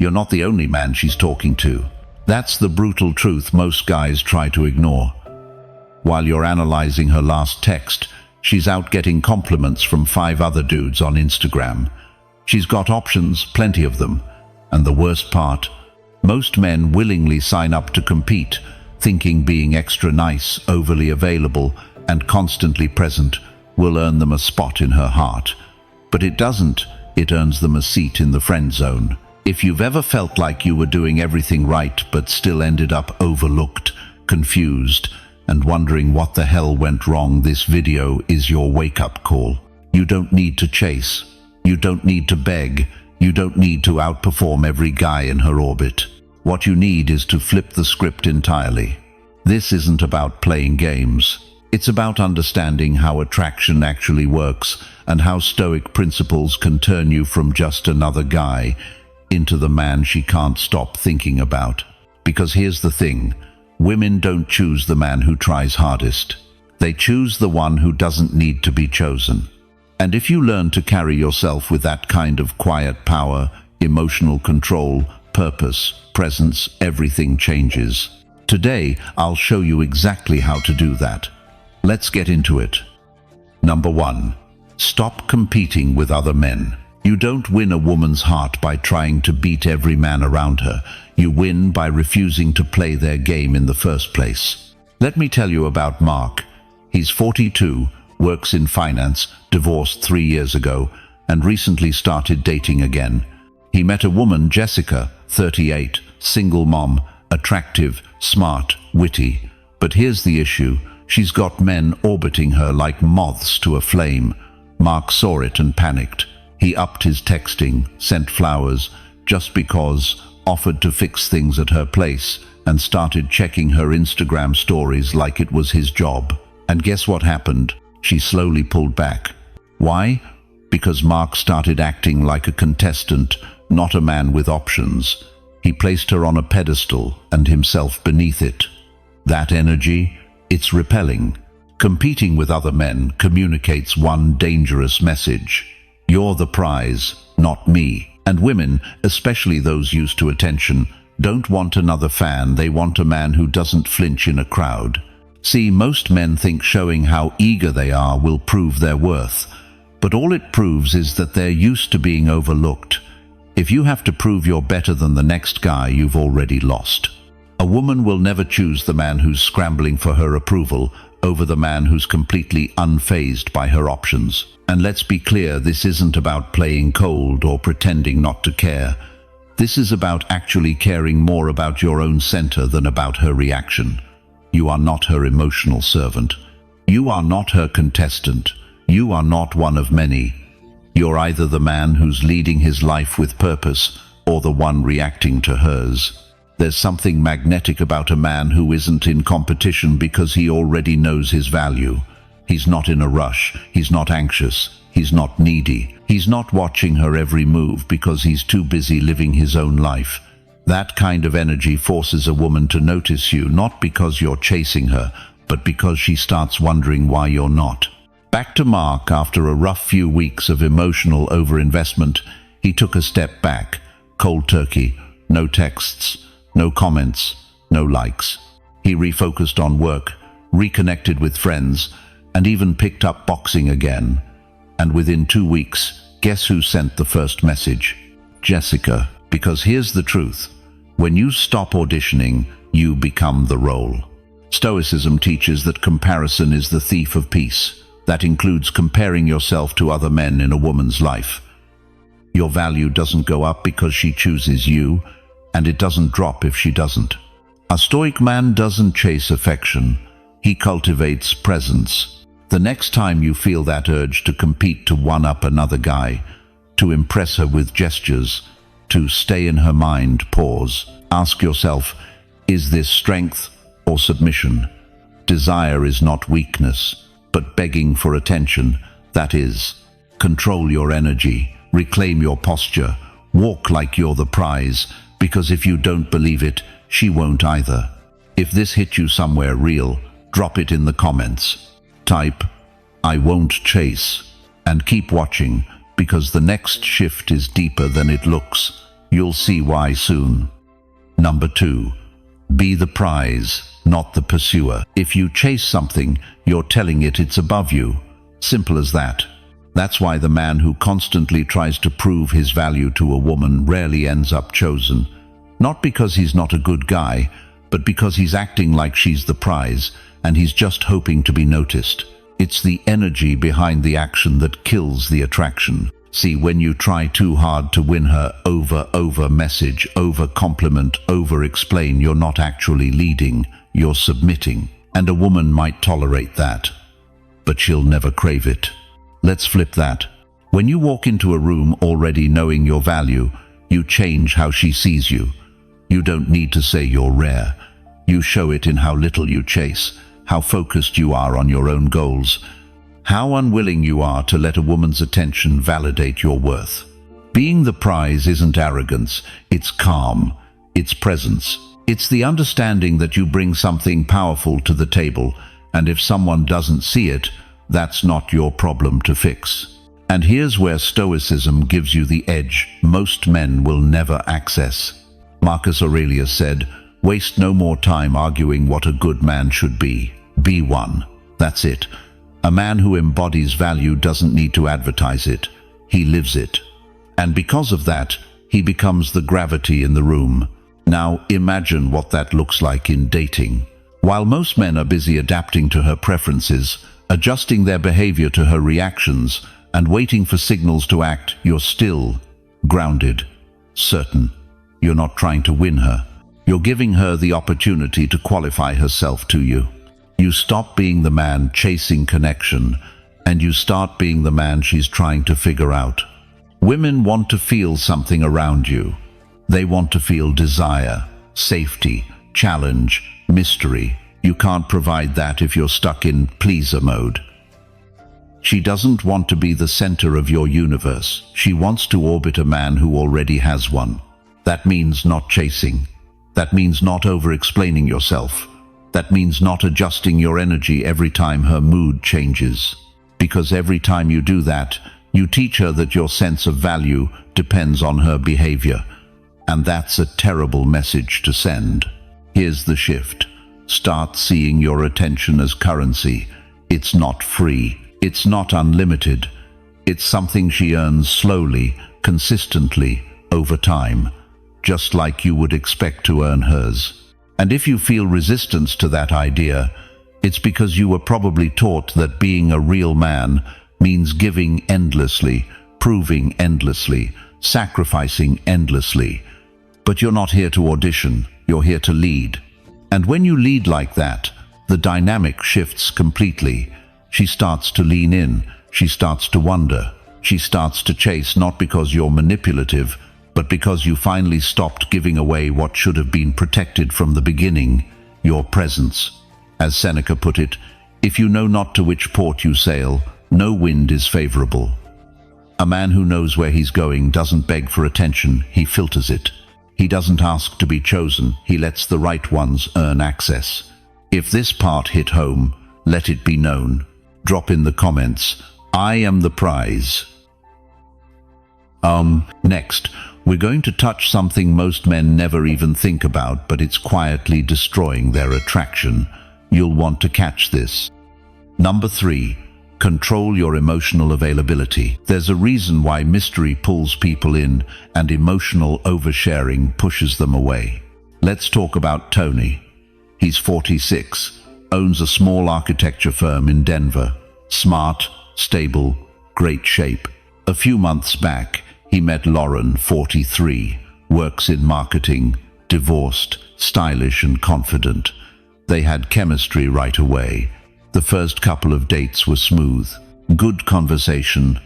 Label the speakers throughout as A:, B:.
A: You're not the only man she's talking to. That's the brutal truth most guys try to ignore. While you're analyzing her last text, she's out getting compliments from 5 other dudes on Instagram. She's got options, plenty of them. And the worst part, most men willingly sign up to compete, thinking being extra nice, overly available, and constantly present will earn them a spot in her heart. But it doesn't. It earns them a seat in the friend zone. If you've ever felt like you were doing everything right but still ended up overlooked, confused, and wondering what the hell went wrong, this video is your wake-up call. You don't need to chase. You don't need to beg. You don't need to outperform every guy in her orbit. What you need is to flip the script entirely. This isn't about playing games. It's about understanding how attraction actually works and how Stoic principles can turn you from just another guy into the man she can't stop thinking about. Because here's the thing, women don't choose the man who tries hardest. They choose the one who doesn't need to be chosen. And if you learn to carry yourself with that kind of quiet power, emotional control, purpose, presence, everything changes. Today, I'll show you exactly how to do that. Let's get into it. Number 1. Stop competing with other men. You don't win a woman's heart by trying to beat every man around her. You win by refusing to play their game in the first place. Let me tell you about Mark. He's 42, works in finance, divorced 3 years ago, and recently started dating again. He met a woman, Jessica, 38, single mom, attractive, smart, witty. But here's the issue. She's got men orbiting her like moths to a flame. Mark saw it and panicked. He upped his texting, sent flowers, just because, offered to fix things at her place, and started checking her Instagram stories like it was his job. And guess what happened? She slowly pulled back. Why? Because Mark started acting like a contestant, not a man with options. He placed her on a pedestal and himself beneath it. That energy, it's repelling. Competing with other men communicates one dangerous message. You're the prize, not me. And women, especially those used to attention, don't want another fan. They want a man who doesn't flinch in a crowd. See, most men think showing how eager they are will prove their worth. But all it proves is that they're used to being overlooked. If you have to prove you're better than the next guy, you've already lost. A woman will never choose the man who's scrambling for her approval over the man who's completely unfazed by her options. And let's be clear, this isn't about playing cold or pretending not to care. This is about actually caring more about your own center than about her reaction. You are not her emotional servant. You are not her contestant. You are not one of many. You're either the man who's leading his life with purpose or the one reacting to hers. There's something magnetic about a man who isn't in competition because he already knows his value. He's not in a rush. He's not anxious. He's not needy. He's not watching her every move because he's too busy living his own life. That kind of energy forces a woman to notice you, not because you're chasing her, but because she starts wondering why you're not. Back to Mark, after a rough few weeks of emotional overinvestment, he took a step back. Cold turkey, no texts, no comments, no likes. He refocused on work, reconnected with friends, and even picked up boxing again. And within 2 weeks, guess who sent the first message? Jessica. Because here's the truth. When you stop auditioning, you become the role. Stoicism teaches that comparison is the thief of peace. That includes comparing yourself to other men in a woman's life. Your value doesn't go up because she chooses you, and it doesn't drop if she doesn't. A Stoic man doesn't chase affection. He cultivates presence. The next time you feel that urge to compete, to one-up another guy, to impress her with gestures, to stay in her mind, pause. Ask yourself, is this strength or submission? Desire is not weakness, but begging for attention. That is. Control your energy, reclaim your posture, walk like you're the prize, because if you don't believe it, she won't either. If this hit you somewhere real, drop it in the comments. Type, "I won't chase," and keep watching, because the next shift is deeper than it looks. You'll see why soon. Number 2. Be the prize, not the pursuer. If you chase something, you're telling it it's above you. Simple as that. That's why the man who constantly tries to prove his value to a woman rarely ends up chosen. Not because he's not a good guy, but because he's acting like she's the prize, and he's just hoping to be noticed. It's the energy behind the action that kills the attraction. See, when you try too hard to win her over message, over compliment, over explain, you're not actually leading, you're submitting. And a woman might tolerate that, but she'll never crave it. Let's flip that. When you walk into a room already knowing your value, you change how she sees you. You don't need to say you're rare. You show it in how little you chase, how focused you are on your own goals, how unwilling you are to let a woman's attention validate your worth. Being the prize isn't arrogance, it's calm, it's presence. It's the understanding that you bring something powerful to the table, and if someone doesn't see it, that's not your problem to fix. And here's where Stoicism gives you the edge most men will never access. Marcus Aurelius said, "Waste no more time arguing what a good man should be. Be one." That's it. A man who embodies value doesn't need to advertise it. He lives it. And because of that, he becomes the gravity in the room. Now imagine what that looks like in dating. While most men are busy adapting to her preferences, adjusting their behavior to her reactions, and waiting for signals to act, you're still grounded, certain. You're not trying to win her. You're giving her the opportunity to qualify herself to you. You stop being the man chasing connection, and you start being the man she's trying to figure out. Women want to feel something around you. They want to feel desire, safety, challenge, mystery. You can't provide that if you're stuck in pleaser mode. She doesn't want to be the center of your universe. She wants to orbit a man who already has one. That means not chasing. That means not over-explaining yourself. That means not adjusting your energy every time her mood changes. Because every time you do that, you teach her that your sense of value depends on her behavior. And that's a terrible message to send. Here's the shift. Start seeing your attention as currency. It's not free. It's not unlimited. It's something she earns slowly, consistently, over time, just like you would expect to earn hers. And if you feel resistance to that idea, it's because you were probably taught that being a real man means giving endlessly, proving endlessly, sacrificing endlessly. But you're not here to audition, you're here to lead. And when you lead like that, the dynamic shifts completely. She starts to lean in, she starts to wonder, she starts to chase, not because you're manipulative, but because you finally stopped giving away what should have been protected from the beginning, your presence. As Seneca put it, if you know not to which port you sail, no wind is favorable. A man who knows where he's going doesn't beg for attention, he filters it. He doesn't ask to be chosen, he lets the right ones earn access. If this part hit home, let it be known. Drop in the comments, "I am the prize." Next, we're going to touch something most men never even think about, but it's quietly destroying their attraction. You'll want to catch this. Number 3, control your emotional availability. There's a reason why mystery pulls people in and emotional oversharing pushes them away. Let's talk about Tony. He's 46, owns a small architecture firm in Denver. Smart, stable, great shape. A few months back, he met Lauren, 43, works in marketing, divorced, stylish and confident. They had chemistry right away. The first couple of dates were smooth. Good conversation,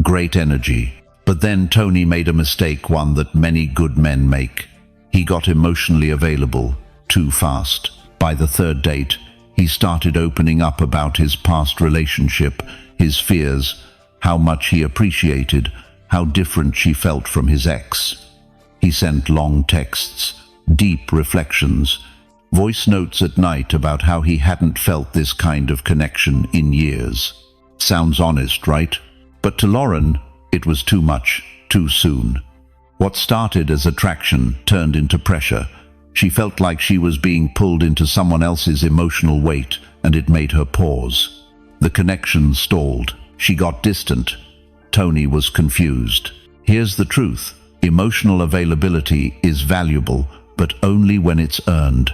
A: great energy. But then Tony made a mistake, one that many good men make. He got emotionally available too fast. By the third date, he started opening up about his past relationship, his fears, how much he appreciated, how different she felt from his ex. He sent long texts, deep reflections, voice notes at night about how he hadn't felt this kind of connection in years. Sounds honest, right? But to Lauren, it was too much, too soon. What started as attraction turned into pressure. She felt like she was being pulled into someone else's emotional weight, and it made her pause. The connection stalled. She got distant. Tony was confused. Here's the truth. Emotional availability is valuable, but only when it's earned.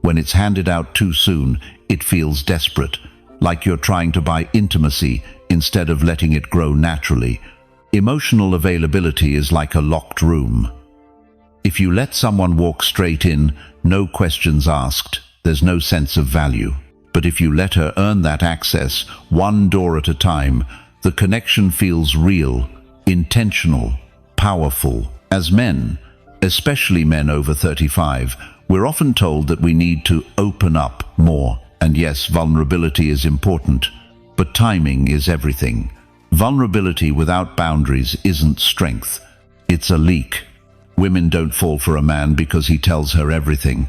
A: When it's handed out too soon, it feels desperate, like you're trying to buy intimacy instead of letting it grow naturally. Emotional availability is like a locked room. If you let someone walk straight in, no questions asked, there's no sense of value. But if you let her earn that access, one door at a time, the connection feels real, intentional, powerful. As men, especially men over 35, we're often told that we need to open up more. And yes, vulnerability is important, but timing is everything. Vulnerability without boundaries isn't strength, it's a leak. Women don't fall for a man because he tells her everything.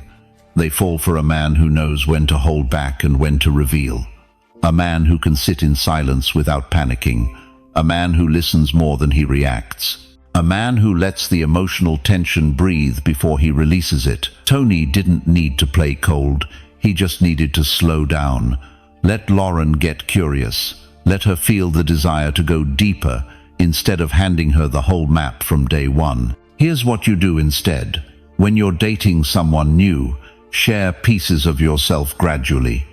A: They fall for a man who knows when to hold back and when to reveal. A man who can sit in silence without panicking. A man who listens more than he reacts. A man who lets the emotional tension breathe before he releases it. Tony didn't need to play cold. He just needed to slow down. Let Lauren get curious. Let her feel the desire to go deeper instead of handing her the whole map from day one. Here's what you do instead. When you're dating someone new, share pieces of yourself gradually.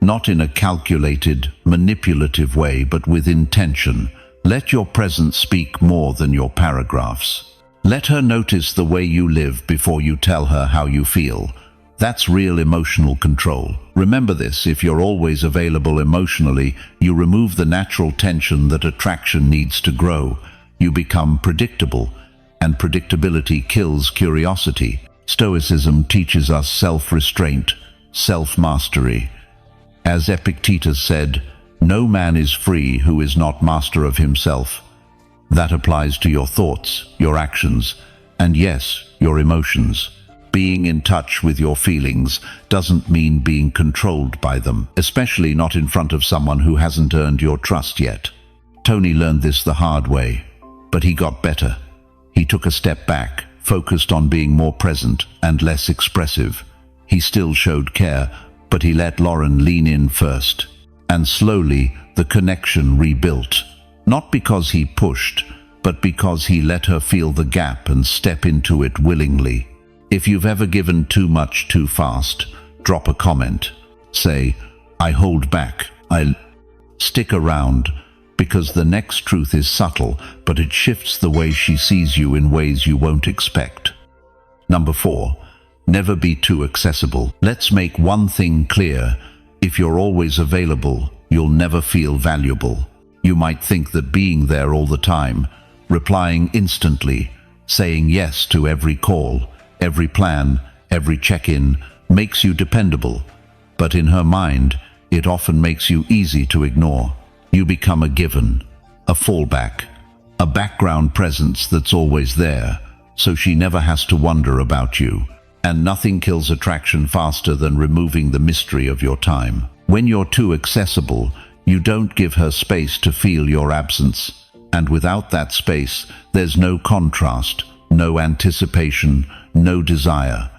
A: Not in a calculated, manipulative way, but with intention. Let your presence speak more than your paragraphs. Let her notice the way you live before you tell her how you feel. That's real emotional control. Remember this, if you're always available emotionally, you remove the natural tension that attraction needs to grow. You become predictable, and predictability kills curiosity. Stoicism teaches us self-restraint, self-mastery. As Epictetus said, "No man is free who is not master of himself." That applies to your thoughts, your actions, and yes, your emotions. Being in touch with your feelings doesn't mean being controlled by them, especially not in front of someone who hasn't earned your trust yet. Tony learned this the hard way, but he got better. He took a step back, focused on being more present and less expressive. He still showed care, but he let Lauren lean in first. And slowly, the connection rebuilt. Not because he pushed, but because he let her feel the gap and step into it willingly. If you've ever given too much too fast, drop a comment. Say, "I hold back, stick around," because the next truth is subtle, but it shifts the way she sees you in ways you won't expect. Number 4, never be too accessible. Let's make one thing clear. If you're always available, you'll never feel valuable. You might think that being there all the time, replying instantly, saying yes to every call, every plan, every check-in, makes you dependable. But in her mind, it often makes you easy to ignore. You become a given, a fallback, a background presence that's always there, so she never has to wonder about you. And nothing kills attraction faster than removing the mystery of your time. When you're too accessible, you don't give her space to feel your absence. And without that space, there's no contrast, no anticipation, no desire.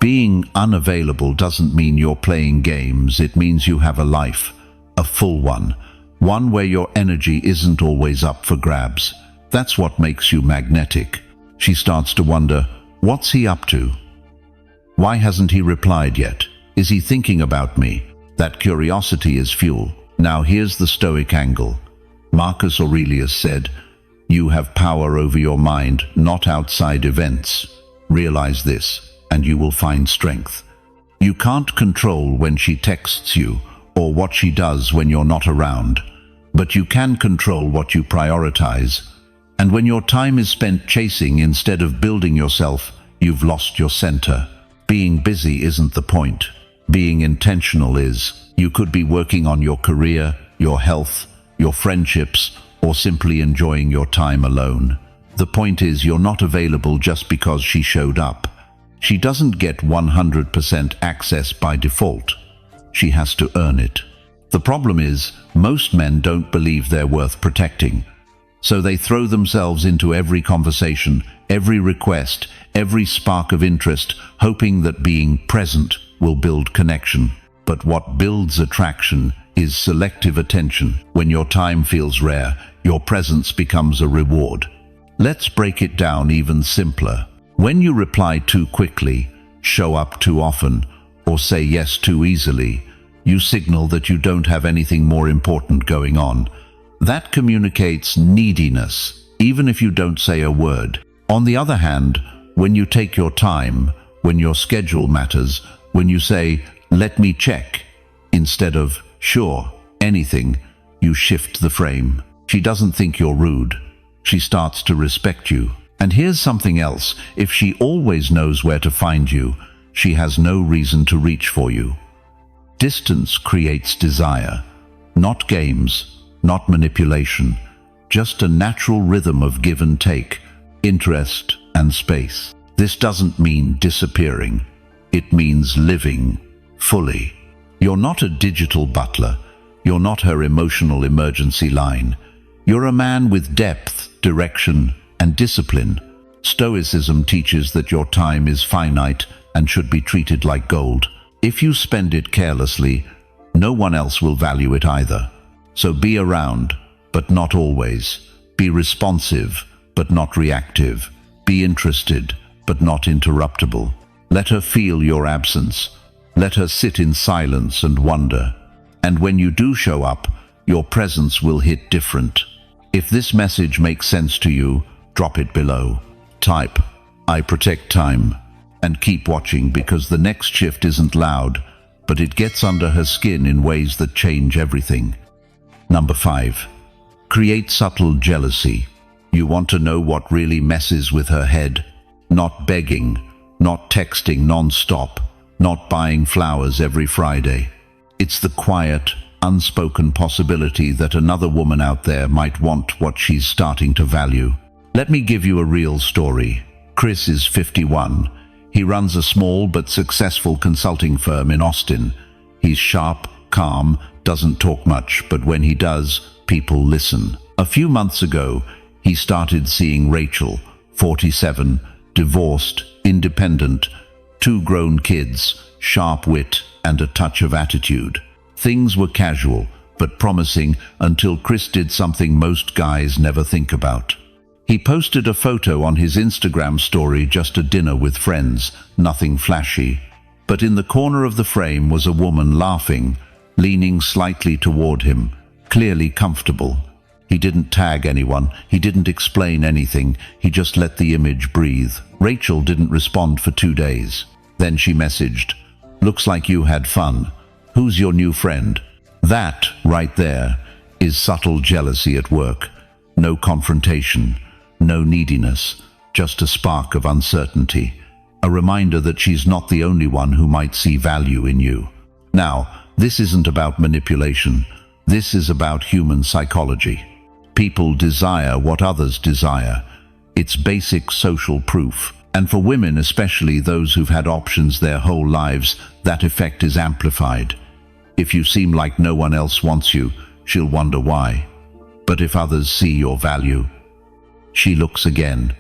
A: Being unavailable doesn't mean you're playing games. It means you have a life, a full one. One where your energy isn't always up for grabs. That's what makes you magnetic. She starts to wonder, what's he up to? Why hasn't he replied yet? Is he thinking about me? That curiosity is fuel. Now here's the Stoic angle. Marcus Aurelius said, "You have power over your mind, not outside events. Realize this, and you will find strength." You can't control when she texts you, or what she does when you're not around. But you can control what you prioritize. And when your time is spent chasing instead of building yourself, you've lost your center. Being busy isn't the point. Being intentional is. You could be working on your career, your health, your friendships, or simply enjoying your time alone. The point is, you're not available just because she showed up. She doesn't get 100% access by default. She has to earn it. The problem is, most men don't believe they're worth protecting. So they throw themselves into every conversation, every request, every spark of interest, hoping that being present will build connection. But what builds attraction is selective attention. When your time feels rare, your presence becomes a reward. Let's break it down even simpler. When you reply too quickly, show up too often, or say yes too easily, you signal that you don't have anything more important going on. That communicates neediness, even if you don't say a word. On the other hand, when you take your time, when your schedule matters, when you say, "Let me check," instead of, "Sure, anything," you shift the frame. She doesn't think you're rude. She starts to respect you. And here's something else. If she always knows where to find you, she has no reason to reach for you. Distance creates desire, not games, not manipulation, just a natural rhythm of give and take, interest and space. This doesn't mean disappearing. It means living fully. You're not a digital butler. You're not her emotional emergency line. You're a man with depth, direction, and discipline. Stoicism teaches that your time is finite and should be treated like gold. If you spend it carelessly, no one else will value it either. So be around, but not always. Be responsive, but not reactive. Be interested, but not interruptible. Let her feel your absence. Let her sit in silence and wonder. And when you do show up, your presence will hit different. If this message makes sense to you, drop it below. Type, "I protect time," and keep watching, because the next shift isn't loud, but it gets under her skin in ways that change everything. Number 5. Create subtle jealousy. You want to know what really messes with her head? Not begging, not texting non-stop, not buying flowers every Friday. It's the quiet, unspoken possibility that another woman out there might want what she's starting to value. Let me give you a real story. Chris is 51. He runs a small but successful consulting firm in Austin. He's sharp, calm, doesn't talk much, but when he does, people listen. A few months ago, he started seeing Rachel, 47, divorced, independent, 2 grown kids, sharp wit, and a touch of attitude. Things were casual, but promising, until Chris did something most guys never think about. He posted a photo on his Instagram story, just a dinner with friends, nothing flashy. But in the corner of the frame was a woman laughing, leaning slightly toward him, clearly comfortable. He didn't tag anyone, he didn't explain anything, he just let the image breathe. Rachel didn't respond for 2 days. Then she messaged, "Looks like you had fun. Who's your new friend?" That, right there, is subtle jealousy at work. No confrontation, no neediness, just a spark of uncertainty. A reminder that she's not the only one who might see value in you. Now, this isn't about manipulation. This is about human psychology. People desire what others desire. It's basic social proof. And for women, especially those who've had options their whole lives, that effect is amplified. If you seem like no one else wants you, she'll wonder why. But if others see your value, she looks again,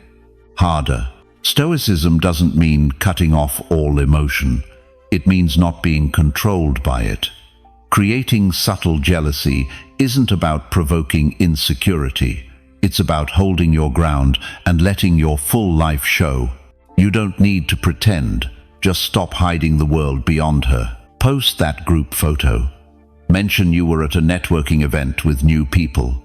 A: harder. Stoicism doesn't mean cutting off all emotion. It means not being controlled by it. Creating subtle jealousy isn't about provoking insecurity. It's about holding your ground and letting your full life show. You don't need to pretend. Just stop hiding the world beyond her. Post that group photo. Mention you were at a networking event with new people.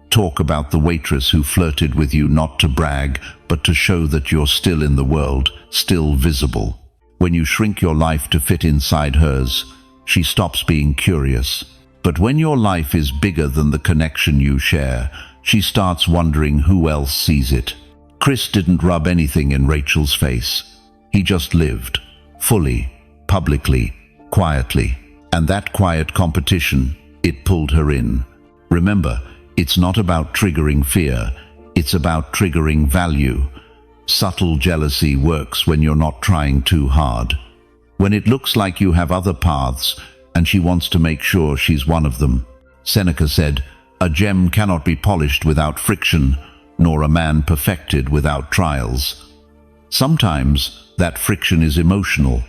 A: Talk about the waitress who flirted with you, not to brag, but to show that you're still in the world, still visible. When you shrink your life to fit inside hers, she stops being curious. But when your life is bigger than the connection you share, she starts wondering who else sees it. Chris didn't rub anything in Rachel's face. He just lived, fully, publicly, quietly. And that quiet competition, it pulled her in. Remember, it's not about triggering fear, it's about triggering value. Subtle jealousy works when you're not trying too hard. When it looks like you have other paths, and she wants to make sure she's one of them. Seneca said, A gem cannot be polished without friction, nor a man perfected without trials. Sometimes that friction is emotional.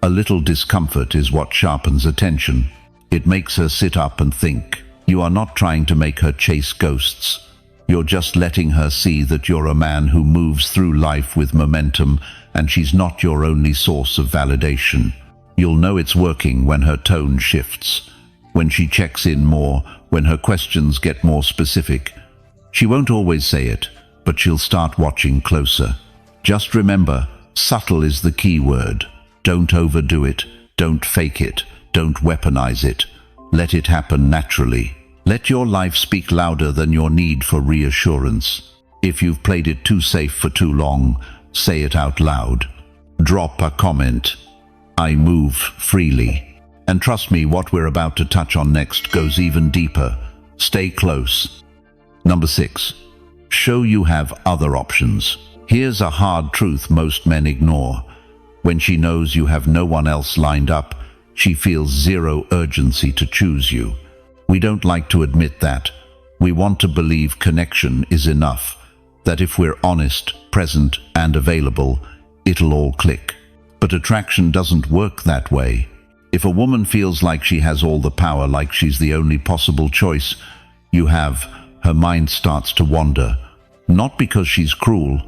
A: A little discomfort is what sharpens attention. It makes her sit up and think. You are not trying to make her chase ghosts. You're just letting her see that you're a man who moves through life with momentum, and she's not your only source of validation. You'll know it's working when her tone shifts, when she checks in more, when her questions get more specific. She won't always say it, but she'll start watching closer. Just remember, subtle is the key word. Don't overdo it, don't fake it, don't weaponize it. Let it happen naturally. Let your life speak louder than your need for reassurance. If you've played it too safe for too long, say it out loud. Drop a comment. I move freely. And trust me, what we're about to touch on next goes even deeper. Stay close. Number 6. Show you have other options. Here's a hard truth most men ignore. When she knows you have no one else lined up, she feels zero urgency to choose you. We don't like to admit that. We want to believe connection is enough, that if we're honest, present, and available, it'll all click. But attraction doesn't work that way. If a woman feels like she has all the power, like she's the only possible choice you have, her mind starts to wander. Not because she's cruel,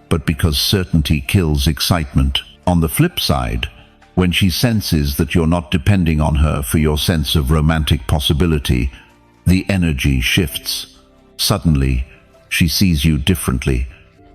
A: but because certainty kills excitement. On the flip side, when she senses that you're not depending on her for your sense of romantic possibility, the energy shifts. Suddenly, she sees you differently.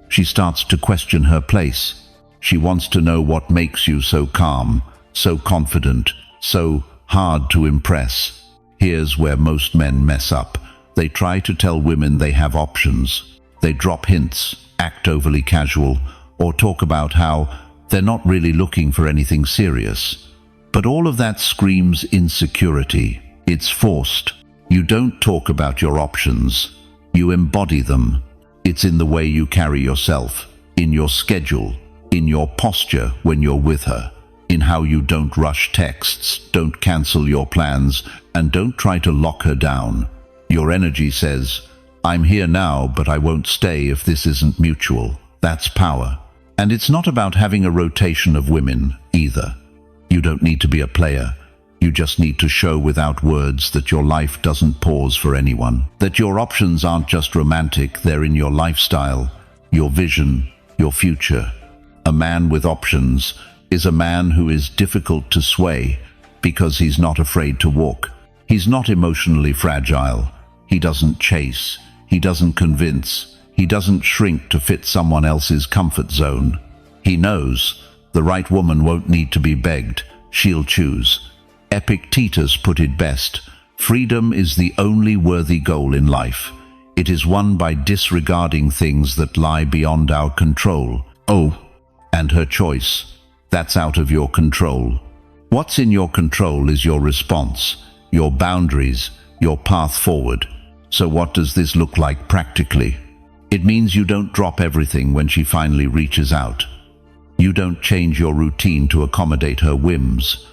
A: She starts to question her place. She wants to know what makes you so calm, so confident, so hard to impress. Here's where most men mess up. They try to tell women they have options. They drop hints, act overly casual, or talk about how they're not really looking for anything serious. But all of that screams insecurity. It's forced. You don't talk about your options. You embody them. It's in the way you carry yourself, in your schedule, in your posture when you're with her, in how you don't rush texts, don't cancel your plans, and don't try to lock her down. Your energy says, I'm here now, but I won't stay if this isn't mutual. That's power. And it's not about having a rotation of women, either. You don't need to be a player. You just need to show without words that your life doesn't pause for anyone. That your options aren't just romantic, they're in your lifestyle, your vision, your future. A man with options is a man who is difficult to sway because he's not afraid to walk. He's not emotionally fragile. He doesn't chase. He doesn't convince. He doesn't shrink to fit someone else's comfort zone. He knows the right woman won't need to be begged. She'll choose. Epictetus put it best. Freedom is the only worthy goal in life. It is won by disregarding things that lie beyond our control. Oh, and her choice. That's out of your control. What's in your control is your response, your boundaries, your path forward. So what does this look like practically? It means you don't drop everything when she finally reaches out. You don't change your routine to accommodate her whims.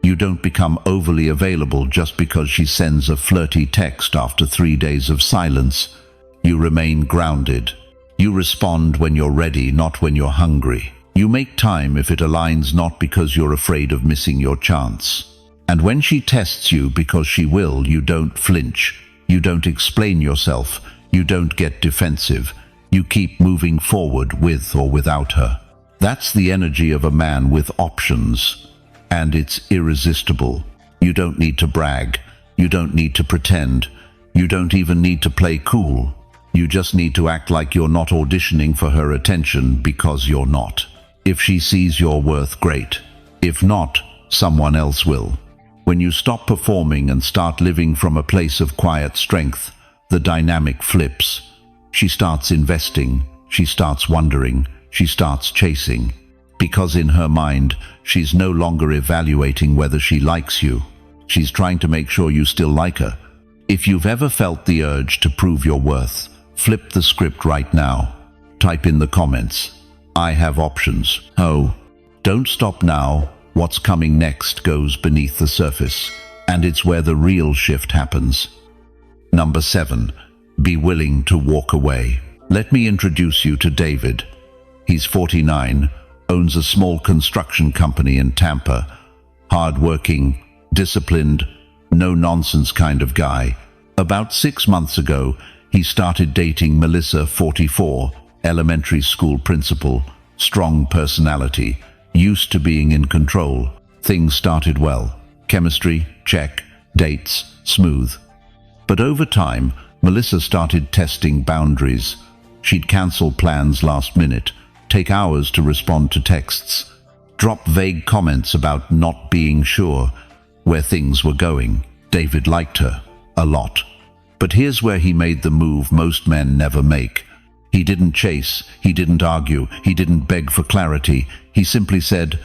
A: You don't become overly available just because she sends a flirty text after 3 days of silence. You remain grounded. You respond when you're ready, not when you're hungry. You make time if it aligns, not because you're afraid of missing your chance. And when she tests you, because she will, you don't flinch. You don't explain yourself. You don't get defensive. You keep moving forward with or without her. That's the energy of a man with options. And it's irresistible. You don't need to brag. You don't need to pretend. You don't even need to play cool. You just need to act like you're not auditioning for her attention, because you're not. If she sees your worth, great. If not, someone else will. When you stop performing and start living from a place of quiet strength, the dynamic flips. She starts investing, she starts wondering, she starts chasing. Because in her mind, she's no longer evaluating whether she likes you. She's trying to make sure you still like her. If you've ever felt the urge to prove your worth, flip the script right now. Type in the comments, I have options. Oh, don't stop now. What's coming next goes beneath the surface, and it's where the real shift happens. Number 7. Be willing to walk away. Let me introduce you to David. He's 49, owns a small construction company in Tampa. Hard-working, disciplined, no-nonsense kind of guy. About 6 months ago, he started dating Melissa, 44, elementary school principal, strong personality, used to being in control. Things started well. Chemistry, check. Dates, smooth. But over time, Melissa started testing boundaries. She'd cancel plans last minute, take hours to respond to texts, drop vague comments about not being sure where things were going. David liked her a lot. But here's where he made the move most men never make. He didn't chase, he didn't argue, he didn't beg for clarity. He simply said,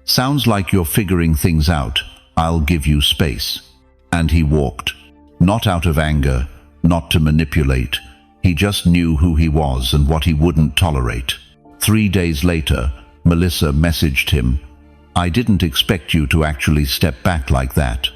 A: "Sounds like you're figuring things out. I'll give you space." And he walked. Not out of anger, not to manipulate. He just knew who he was and what he wouldn't tolerate. 3 days later, Melissa messaged him, "I didn't expect you to actually step back like that."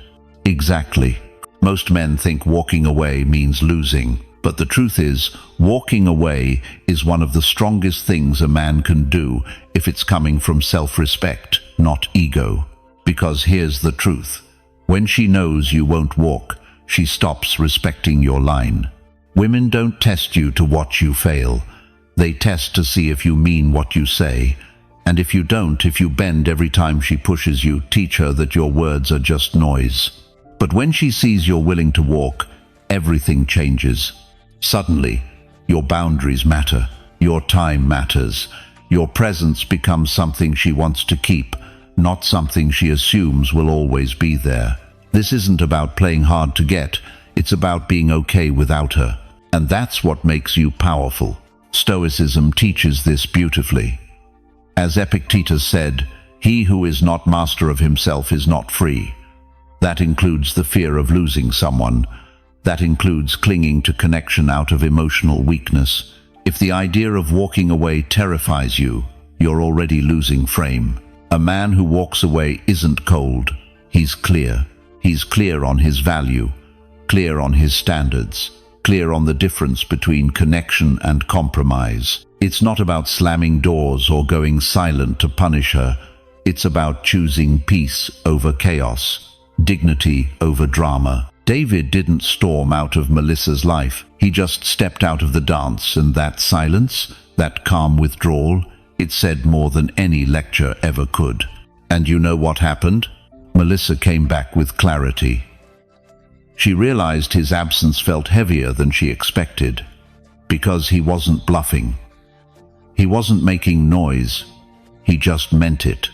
A: Exactly. Most men think walking away means losing. But the truth is, walking away is one of the strongest things a man can do if it's coming from self-respect, not ego. Because here's the truth. When she knows you won't walk, she stops respecting your line. Women don't test you to watch you fail. They test to see if you mean what you say. And if you don't, if you bend every time she pushes you, teach her that your words are just noise. But when she sees you're willing to walk, everything changes. Suddenly, your boundaries matter, your time matters, your presence becomes something she wants to keep, not something she assumes will always be there. This isn't about playing hard to get, it's about being okay without her. And that's what makes you powerful. Stoicism teaches this beautifully. As Epictetus said, "He who is not master of himself is not free." That includes the fear of losing someone. That includes clinging to connection out of emotional weakness. If the idea of walking away terrifies you, you're already losing frame. A man who walks away isn't cold. He's clear. He's clear on his value, clear on his standards, clear on the difference between connection and compromise. It's not about slamming doors or going silent to punish her. It's about choosing peace over chaos, dignity over drama. David didn't storm out of Melissa's life. He just stepped out of the dance, and that silence, that calm withdrawal, it said more than any lecture ever could. And you know what happened? Melissa came back with clarity. She realized his absence felt heavier than she expected, because he wasn't bluffing. He wasn't making noise. He just meant it.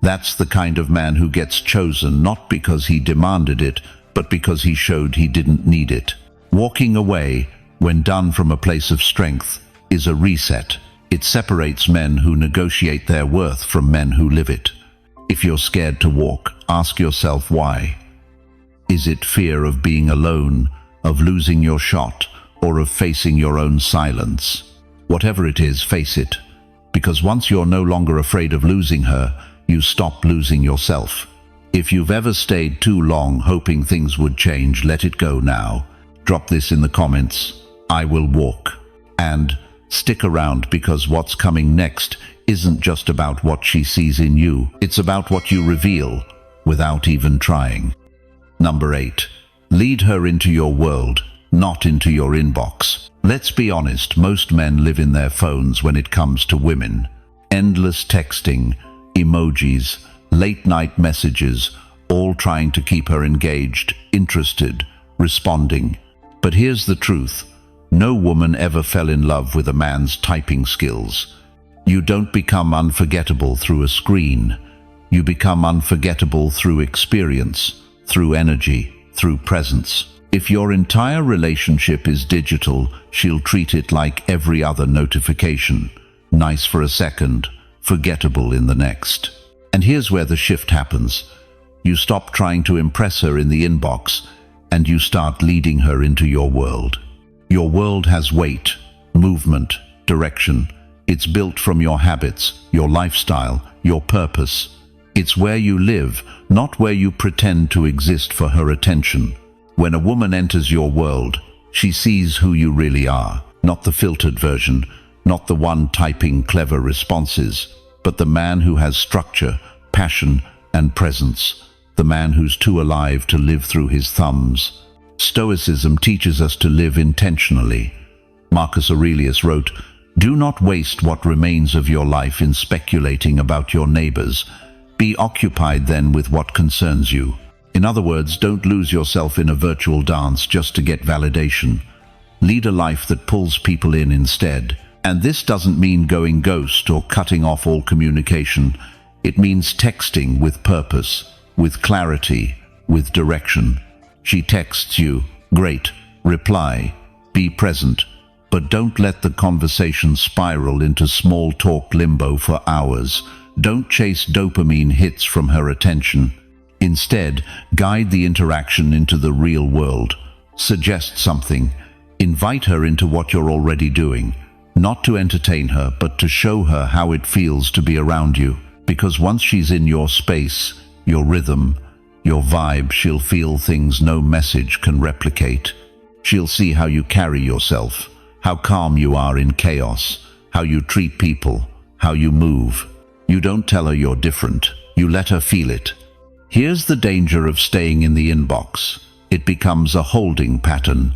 A: That's the kind of man who gets chosen not because he demanded it, but because he showed he didn't need it. Walking away, when done from a place of strength, is a reset. It separates men who negotiate their worth from men who live it. If you're scared to walk, ask yourself why. Is it fear of being alone, of losing your shot, or of facing your own silence? Whatever it is, face it. Because once you're no longer afraid of losing her, you stop losing yourself. If you've ever stayed too long hoping things would change, let it go now. Drop this in the comments. I will walk. And stick around, because what's coming next isn't just about what she sees in you. It's about what you reveal without even trying. Number 8. Lead her into your world, not into your inbox. Let's be honest, most men live in their phones when it comes to women. Endless texting, emojis, late-night messages, all trying to keep her engaged, interested, responding. But here's the truth. No woman ever fell in love with a man's typing skills. You don't become unforgettable through a screen. You become unforgettable through experience, through energy, through presence. If your entire relationship is digital, she'll treat it like every other notification. Nice for a second, forgettable in the next. And here's where the shift happens. You stop trying to impress her in the inbox, and you start leading her into your world. Your world has weight, movement, direction. It's built from your habits, your lifestyle, your purpose. It's where you live, not where you pretend to exist for her attention. When a woman enters your world, She sees who you really are, not the filtered version, not the one typing clever responses, but the man who has structure, passion, and presence, the man who's too alive to live through his thumbs. Stoicism teaches us to live intentionally. Marcus Aurelius wrote, "Do not waste what remains of your life in speculating about your neighbors. Be occupied then with what concerns you." In other words, don't lose yourself in a virtual dance just to get validation. Lead a life that pulls people in instead. And this doesn't mean going ghost or cutting off all communication. It means texting with purpose, with clarity, with direction. She texts you, great, reply, be present, but don't let the conversation spiral into small talk limbo for hours. Don't chase dopamine hits from her attention. Instead, guide the interaction into the real world. Suggest something. Invite her into what you're already doing. Not to entertain her, but to show her how it feels to be around you. Because once she's in your space, your rhythm, your vibe, she'll feel things no message can replicate. She'll see how you carry yourself, how calm you are in chaos, how you treat people, how you move. You don't tell her you're different. You let her feel it. Here's the danger of staying in the inbox. It becomes a holding pattern,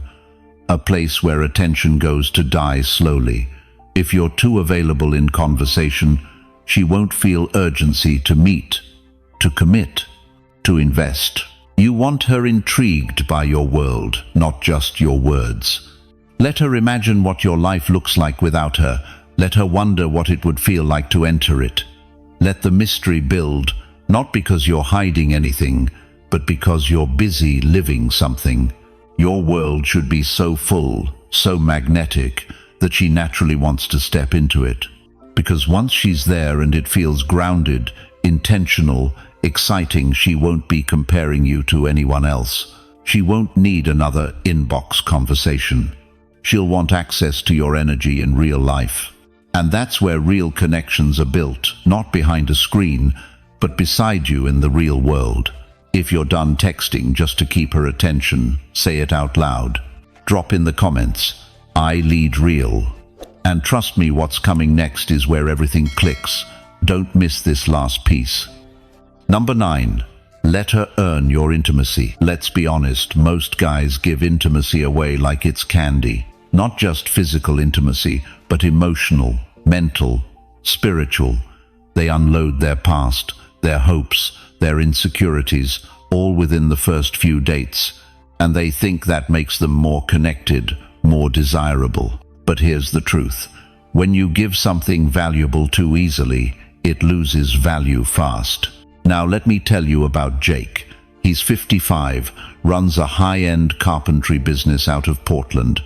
A: a place where attention goes to die slowly. If you're too available in conversation, she won't feel urgency to meet, to commit, to invest. You want her intrigued by your world, not just your words. Let her imagine what your life looks like without her. Let her wonder what it would feel like to enter it. Let the mystery build, not because you're hiding anything, but because you're busy living something. Your world should be so full, so magnetic, that she naturally wants to step into it. Because once she's there and it feels grounded, intentional, exciting, she won't be comparing you to anyone else. She won't need another inbox conversation. She'll want access to your energy in real life. And that's where real connections are built, not behind a screen, but beside you in the real world. If you're done texting just to keep her attention, say it out loud. Drop in the comments, "I lead real." And trust me, what's coming next is where everything clicks. Don't miss this last piece. Number 9. Let her earn your intimacy. Let's be honest, most guys give intimacy away like it's candy. Not just physical intimacy, but emotional, mental, spiritual. They unload their past, their hopes, their insecurities, all within the first few dates. And they think that makes them more connected, more desirable. But here's the truth. When you give something valuable too easily, it loses value fast. Now let me tell you about Jake. He's 55, runs a high-end carpentry business out of Portland.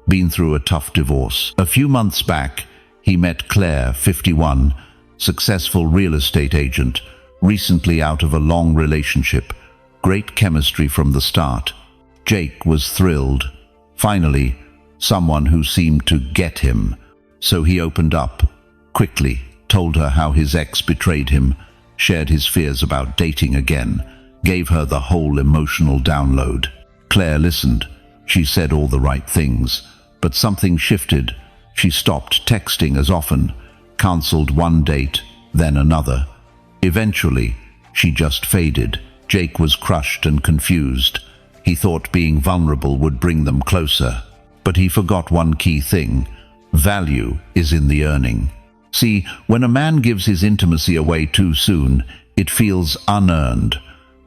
A: Been through a tough divorce. A few months back, he met Claire, 51, successful real estate agent, recently out of a long relationship. Great chemistry from the start. Jake was thrilled. Finally, someone who seemed to get him. So he opened up, quickly, told her how his ex betrayed him, shared his fears about dating again, gave her the whole emotional download. Claire listened. She said all the right things. But something shifted. She stopped texting as often, cancelled one date, then another. Eventually, she just faded. Jake was crushed and confused. He thought being vulnerable would bring them closer. But he forgot one key thing. Value is in the earning. See, when a man gives his intimacy away too soon, it feels unearned.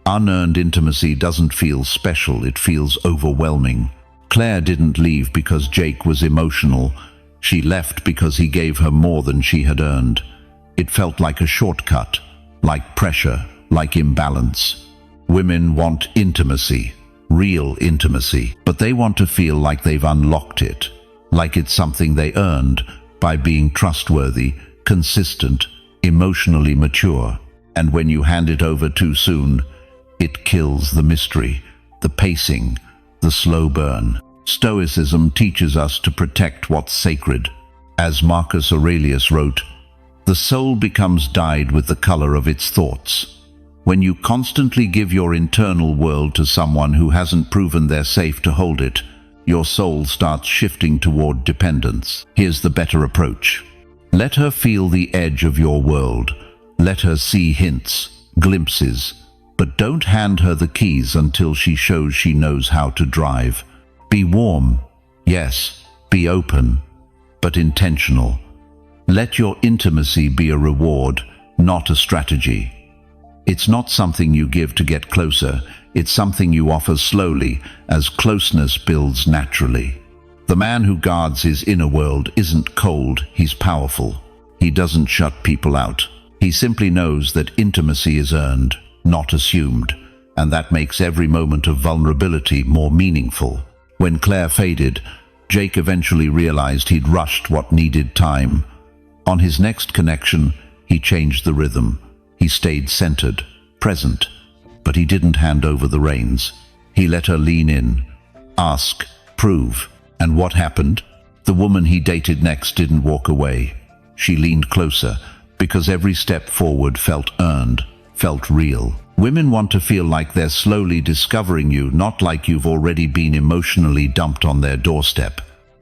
A: Unearned intimacy doesn't feel special, it feels overwhelming. Claire didn't leave because Jake was emotional. She left because he gave her more than she had earned. It felt like a shortcut, like pressure, like imbalance. Women want intimacy, real intimacy, but they want to feel like they've unlocked it, like it's something they earned by being trustworthy, consistent, emotionally mature. And when you hand it over too soon, it kills the mystery, the pacing, the slow burn. Stoicism teaches us to protect what's sacred. As Marcus Aurelius wrote, "The soul becomes dyed with the color of its thoughts." When you constantly give your internal world to someone who hasn't proven they're safe to hold it, your soul starts shifting toward dependence. Here's the better approach. Let her feel the edge of your world. Let her see hints, glimpses, but don't hand her the keys until she shows she knows how to drive. Be warm, yes, be open, but intentional. Let your intimacy be a reward, not a strategy. It's not something you give to get closer, it's something you offer slowly as closeness builds naturally. The man who guards his inner world isn't cold, he's powerful. He doesn't shut people out. He simply knows that intimacy is earned, not assumed, and that makes every moment of vulnerability more meaningful. When Claire faded, Jake eventually realized he'd rushed what needed time. On his next connection, he changed the rhythm. He stayed centered, present, but he didn't hand over the reins. He let her lean in, ask, prove. And what happened? The woman he dated next didn't walk away. She leaned closer, because every step forward felt earned, felt real. Women want to feel like they're slowly discovering you, not like you've already been emotionally dumped on their doorstep.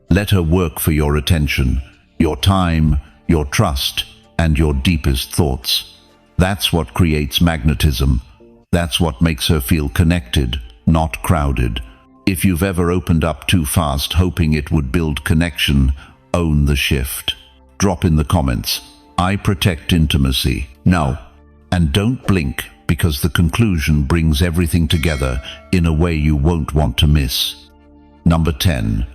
A: Let her work for your attention, your time, your trust, and your deepest thoughts. That's what creates magnetism. That's what makes her feel connected, not crowded. If you've ever opened up too fast hoping it would build connection, own the shift. Drop in the comments, I protect intimacy. No. And don't blink, because the conclusion brings everything together in a way you won't want to miss. Number 10.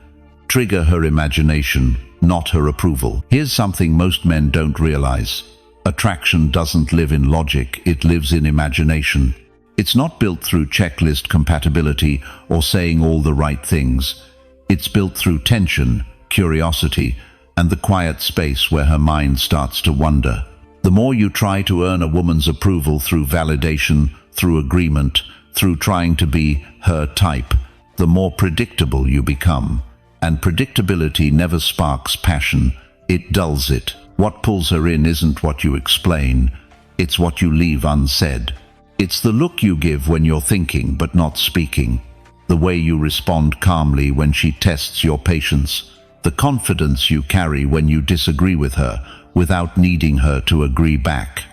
A: Trigger her imagination, not her approval. Here's something most men don't realize. Attraction doesn't live in logic, it lives in imagination. It's not built through checklist compatibility or saying all the right things. It's built through tension, curiosity, and the quiet space where her mind starts to wander. The more you try to earn a woman's approval through validation, through agreement, through trying to be her type, the more predictable you become. And predictability never sparks passion, it dulls it. What pulls her in isn't what you explain, it's what you leave unsaid. It's the look you give when you're thinking but not speaking, the way you respond calmly when she tests your patience, the confidence you carry when you disagree with her without needing her to agree back.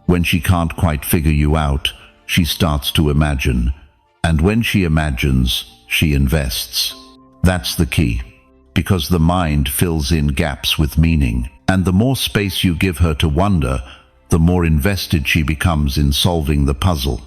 A: When she can't quite figure you out, she starts to imagine. And when she imagines, she invests. That's the key, because the mind fills in gaps with meaning. And the more space you give her to wonder, the more invested she becomes in solving the puzzle.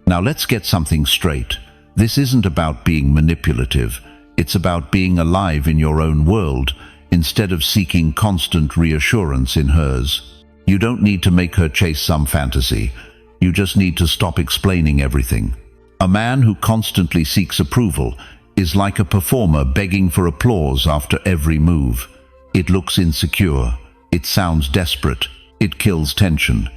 A: Now let's get something straight. This isn't about being manipulative. It's about being alive in your own world, instead of seeking constant reassurance in hers. You don't need to make her chase some fantasy. You just need to stop explaining everything. A man who constantly seeks approval is like a performer begging for applause after every move. It looks insecure. It sounds desperate. It kills tension.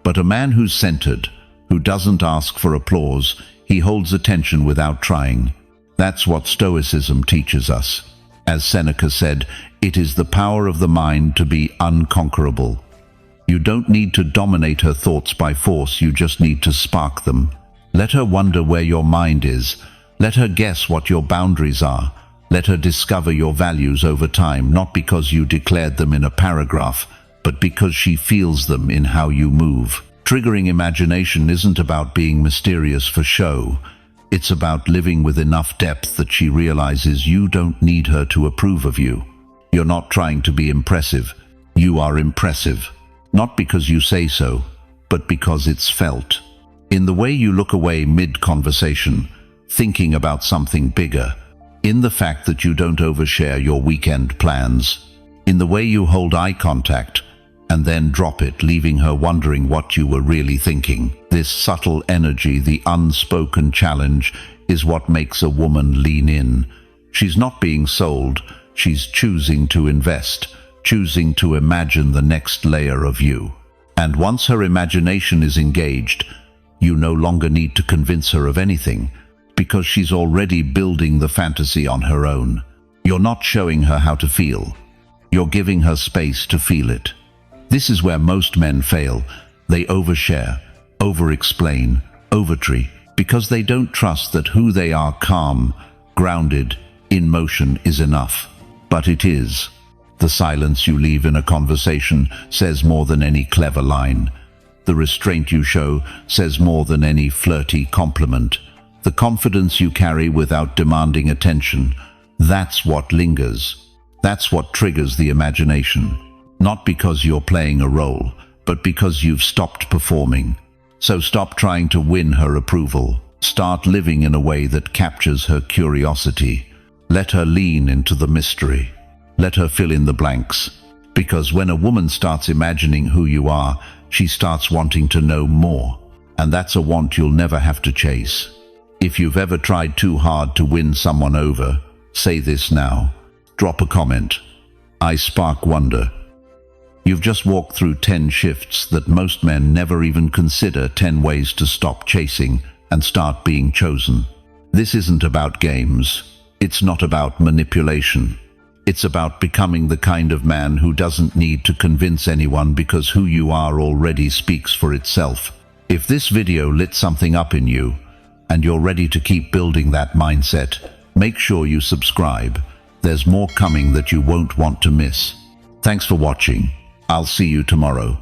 A: But a man who's centered, who doesn't ask for applause, he holds attention without trying. That's what Stoicism teaches us. As Seneca said, it is the power of the mind to be unconquerable. You don't need to dominate her thoughts by force, you just need to spark them. Let her wonder where your mind is. Let her guess what your boundaries are. Let her discover your values over time, not because you declared them in a paragraph, but because she feels them in how you move. Triggering imagination isn't about being mysterious for show. It's about living with enough depth that she realizes you don't need her to approve of you. You're not trying to be impressive. You are impressive. Not because you say so, but because it's felt. In the way you look away mid-conversation, thinking about something bigger. In the fact that you don't overshare your weekend plans. In the way you hold eye contact, and then drop it, leaving her wondering what you were really thinking. This subtle energy, the unspoken challenge, is what makes a woman lean in. She's not being sold, she's choosing to invest, choosing to imagine the next layer of you. And once her imagination is engaged, you no longer need to convince her of anything, because she's already building the fantasy on her own. You're not showing her how to feel. You're giving her space to feel it. This is where most men fail. They overshare, over-explain, overtreat, because they don't trust that who they are, calm, grounded, in motion is enough. But it is. The silence you leave in a conversation says more than any clever line. The restraint you show says more than any flirty compliment. The confidence you carry without demanding attention, that's what lingers. That's what triggers the imagination. Not because you're playing a role, but because you've stopped performing. So stop trying to win her approval. Start living in a way that captures her curiosity. Let her lean into the mystery. Let her fill in the blanks. Because when a woman starts imagining who you are, she starts wanting to know more. And that's a want you'll never have to chase. If you've ever tried too hard to win someone over, say this now. Drop a comment. I spark wonder. You've just walked through 10 shifts that most men never even consider, 10 ways to stop chasing and start being chosen. This isn't about games. It's not about manipulation. It's about becoming the kind of man who doesn't need to convince anyone because who you are already speaks for itself. If this video lit something up in you and you're ready to keep building that mindset, make sure you subscribe. There's more coming that you won't want to miss. Thanks for watching. I'll see you tomorrow.